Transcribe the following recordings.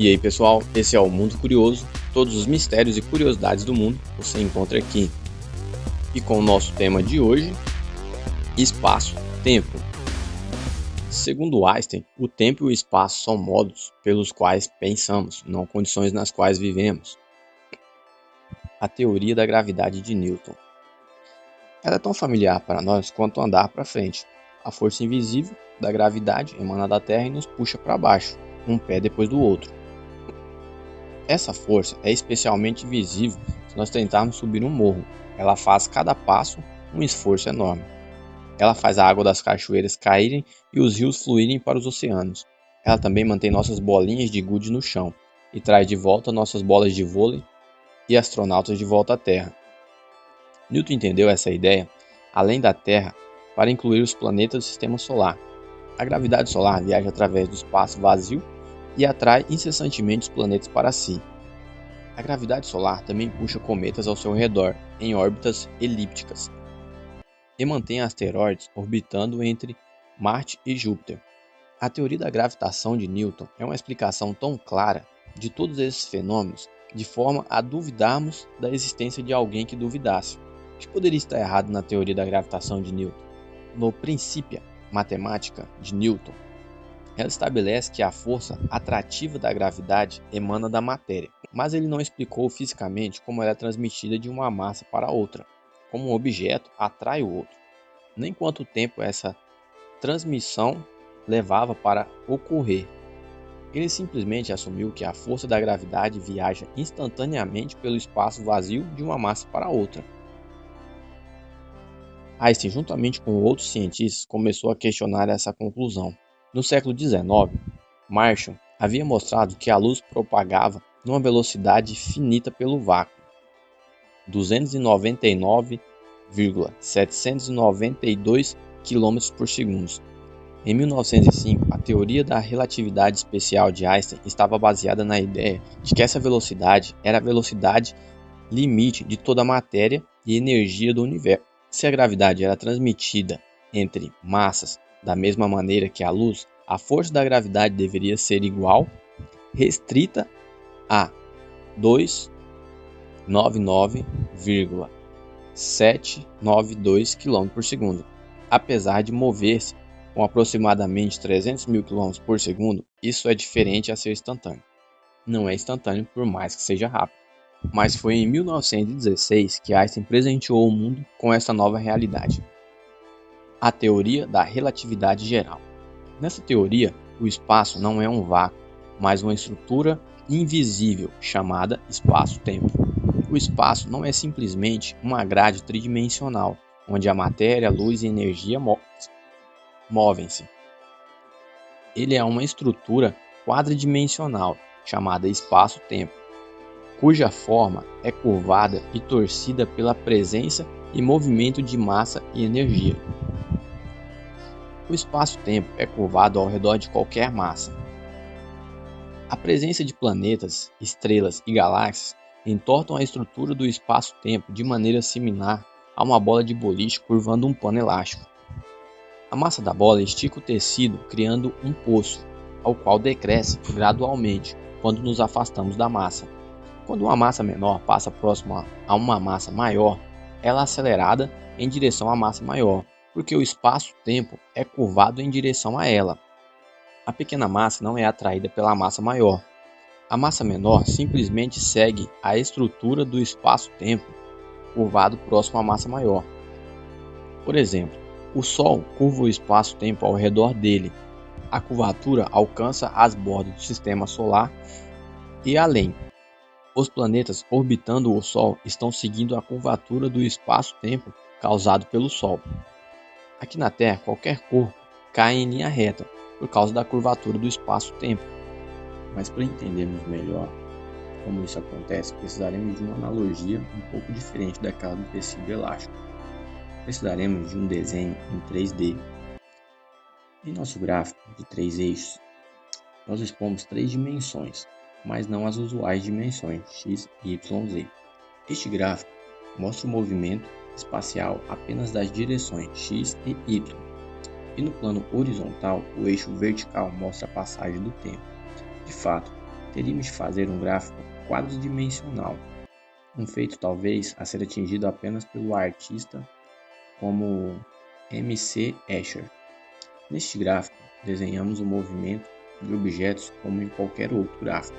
E aí pessoal, esse é o Mundo Curioso, todos os mistérios e curiosidades do mundo você encontra aqui. E com o nosso tema de hoje, espaço-tempo. Segundo Einstein, o tempo e o espaço são modos pelos quais pensamos, não condições nas quais vivemos. A teoria da gravidade de Newton. Ela é tão familiar para nós quanto andar para frente. A força invisível da gravidade emana da Terra e nos puxa para baixo, um pé depois do outro. Essa força é especialmente visível se nós tentarmos subir um morro. Ela faz cada passo um esforço enorme. Ela faz a água das cachoeiras caírem e os rios fluírem para os oceanos. Ela também mantém nossas bolinhas de gude no chão e traz de volta nossas bolas de vôlei e astronautas de volta à Terra. Newton entendeu essa ideia, além da Terra, para incluir os planetas do Sistema Solar. A gravidade solar viaja através do espaço vazio e atrai incessantemente os planetas para si. A gravidade solar também puxa cometas ao seu redor, em órbitas elípticas, e mantém asteroides orbitando entre Marte e Júpiter. A teoria da gravitação de Newton é uma explicação tão clara de todos esses fenômenos, de forma a duvidarmos da existência de alguém que duvidasse. O que poderia estar errado na teoria da gravitação de Newton? No Principia Matemática de Newton, ela estabelece que a força atrativa da gravidade emana da matéria, mas ele não explicou fisicamente como ela é transmitida de uma massa para outra, como um objeto atrai o outro, nem quanto tempo essa transmissão levava para ocorrer. Ele simplesmente assumiu que a força da gravidade viaja instantaneamente pelo espaço vazio de uma massa para outra. Einstein, juntamente com outros cientistas, começou a questionar essa conclusão. No século XIX, Marshall havia mostrado que a luz propagava numa velocidade finita pelo vácuo, 299,792 km por segundo. Em 1905, a teoria da relatividade especial de Einstein estava baseada na ideia de que essa velocidade era a velocidade limite de toda a matéria e energia do universo. Se a gravidade era transmitida entre massas da mesma maneira que a luz, a força da gravidade deveria ser igual, restrita a 299,792 km por segundo. Apesar de mover-se com aproximadamente 300 mil km por segundo, isso é diferente a ser instantâneo. Não é instantâneo por mais que seja rápido. Mas foi em 1916 que Einstein presenteou o mundo com essa nova realidade. A teoria da relatividade geral. Nessa teoria, o espaço não é um vácuo, mas uma estrutura invisível chamada espaço-tempo. O espaço não é simplesmente uma grade tridimensional, onde a matéria, a luz e a energia movem-se. Ele é uma estrutura quadridimensional, chamada espaço-tempo, cuja forma é curvada e torcida pela presença e movimento de massa e energia. O espaço-tempo é curvado ao redor de qualquer massa. A presença de planetas, estrelas e galáxias entortam a estrutura do espaço-tempo de maneira similar a uma bola de boliche curvando um pano elástico. A massa da bola estica o tecido, criando um poço, ao qual decresce gradualmente quando nos afastamos da massa. Quando uma massa menor passa próxima a uma massa maior, ela é acelerada em direção à massa maior, porque o espaço-tempo é curvado em direção a ela. A pequena massa não é atraída pela massa maior. A massa menor simplesmente segue a estrutura do espaço-tempo curvado próximo à massa maior. Por exemplo, o Sol curva o espaço-tempo ao redor dele. A curvatura alcança as bordas do Sistema Solar e além. Os planetas orbitando o Sol estão seguindo a curvatura do espaço-tempo causado pelo Sol. Aqui na Terra, qualquer corpo cai em linha reta por causa da curvatura do espaço-tempo. Mas para entendermos melhor como isso acontece, precisaremos de uma analogia um pouco diferente daquela do tecido elástico. Precisaremos de um desenho em 3D. Em nosso gráfico de 3 eixos, nós expomos 3 dimensões, mas não as usuais dimensões x, y, z. Este gráfico mostra o movimento espacial apenas das direções x e y, e no plano horizontal o eixo vertical mostra a passagem do tempo. De fato, teríamos de fazer um gráfico quadridimensional, um feito talvez a ser atingido apenas pelo artista como M.C. Escher. Neste gráfico, desenhamos o movimento de objetos como em qualquer outro gráfico.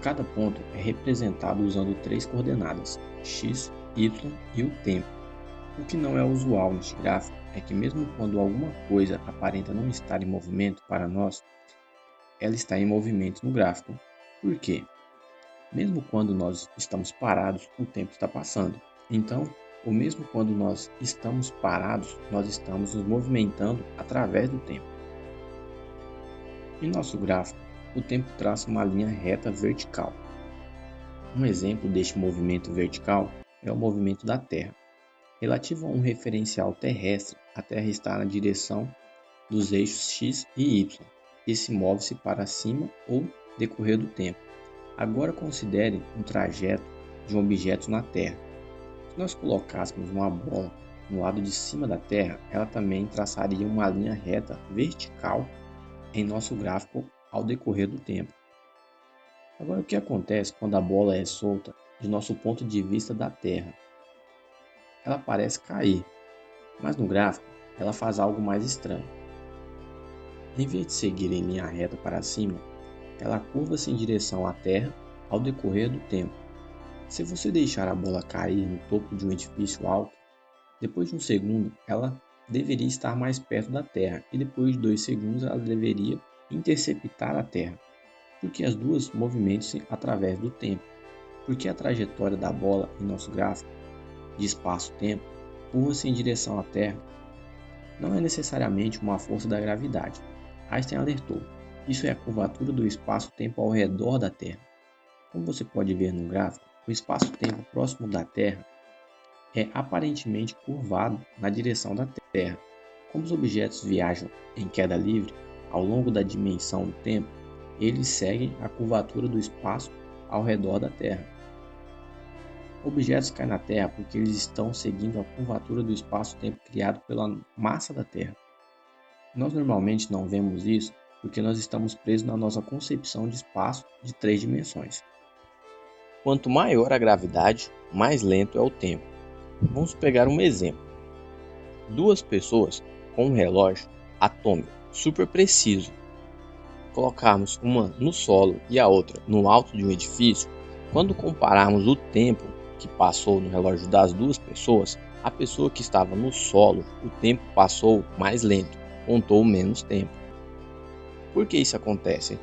Cada ponto é representado usando 3 coordenadas, x, y e o tempo. O que não é usual neste gráfico é que mesmo quando alguma coisa aparenta não estar em movimento para nós, ela está em movimento no gráfico. Por quê? Mesmo quando nós estamos parados, o tempo está passando. Então, ou mesmo quando nós estamos parados, nós estamos nos movimentando através do tempo. Em nosso gráfico, o tempo traça uma linha reta vertical. Um exemplo deste movimento vertical é o movimento da Terra. Relativo a um referencial terrestre, a Terra está na direção dos eixos x e y e se move-se para cima ou decorrer do tempo. Agora considere um trajeto de um objeto na Terra. Se nós colocássemos uma bola no lado de cima da Terra, ela também traçaria uma linha reta vertical em nosso gráfico ao decorrer do tempo. Agora, o que acontece quando a bola é solta de nosso ponto de vista da Terra? Ela parece cair, mas no gráfico ela faz algo mais estranho. Em vez de seguir em linha reta para cima, ela curva-se em direção à Terra ao decorrer do tempo. Se você deixar a bola cair no topo de um edifício alto, depois de um segundo ela deveria estar mais perto da Terra e depois de 2 segundos ela deveria interceptar a Terra, porque as duas movimentam-se através do tempo. Porque a trajetória da bola em nosso gráfico de espaço-tempo curva-se em direção à Terra. Não é necessariamente uma força da gravidade. Einstein alertou. Isso é a curvatura do espaço-tempo ao redor da Terra. Como você pode ver no gráfico, o espaço-tempo próximo da Terra é aparentemente curvado na direção da Terra. Como os objetos viajam em queda livre ao longo da dimensão do tempo, eles seguem a curvatura do espaço ao redor da Terra. Objetos caem na Terra porque eles estão seguindo a curvatura do espaço-tempo criado pela massa da Terra. Nós normalmente não vemos isso porque nós estamos presos na nossa concepção de espaço de 3 dimensões. Quanto maior a gravidade, mais lento é o tempo. Vamos pegar um exemplo. 2 pessoas com um relógio atômico super preciso. Colocarmos uma no solo e a outra no alto de um edifício, quando compararmos o tempo que passou no relógio das 2 pessoas, a pessoa que estava no solo, o tempo passou mais lento, contou menos tempo. Por que isso acontece?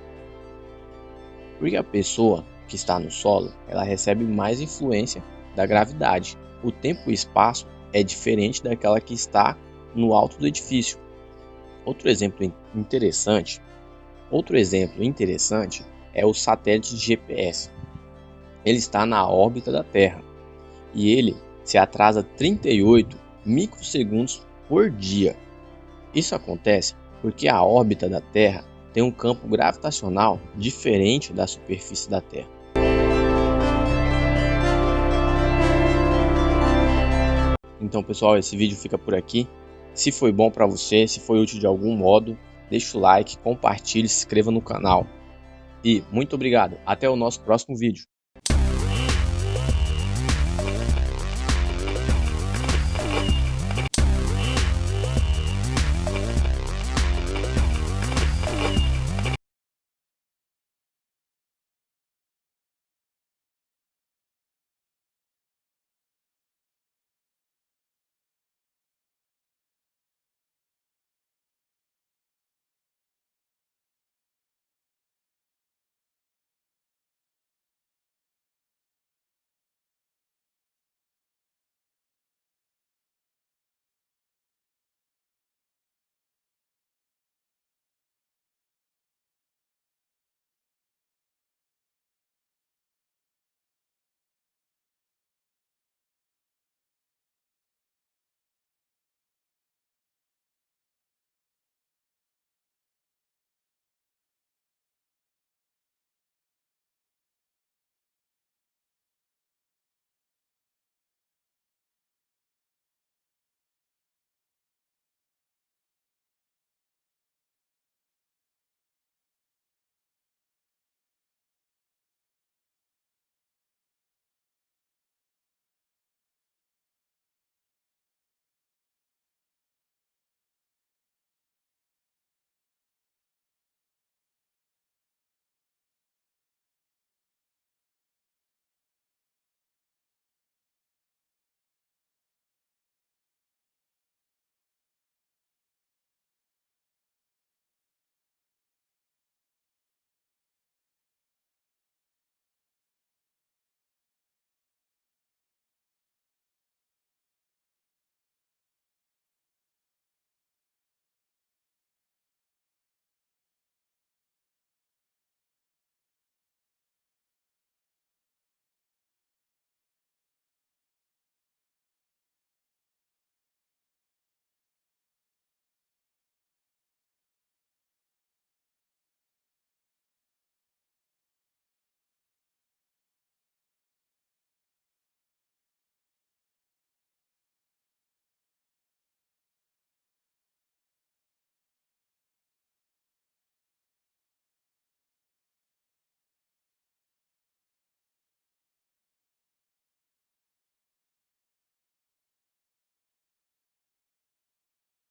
Porque a pessoa que está no solo, ela recebe mais influência da gravidade. O tempo e o espaço é diferente daquela que está no alto do edifício. Outro exemplo interessante é o satélite de GPS. Ele está na órbita da Terra e ele se atrasa 38 microsegundos por dia. Isso acontece porque a órbita da Terra tem um campo gravitacional diferente da superfície da Terra. Então, pessoal, esse vídeo fica por aqui. Se foi bom para você, se foi útil de algum modo, deixa o like, compartilhe, se inscreva no canal. E muito obrigado. Até o nosso próximo vídeo.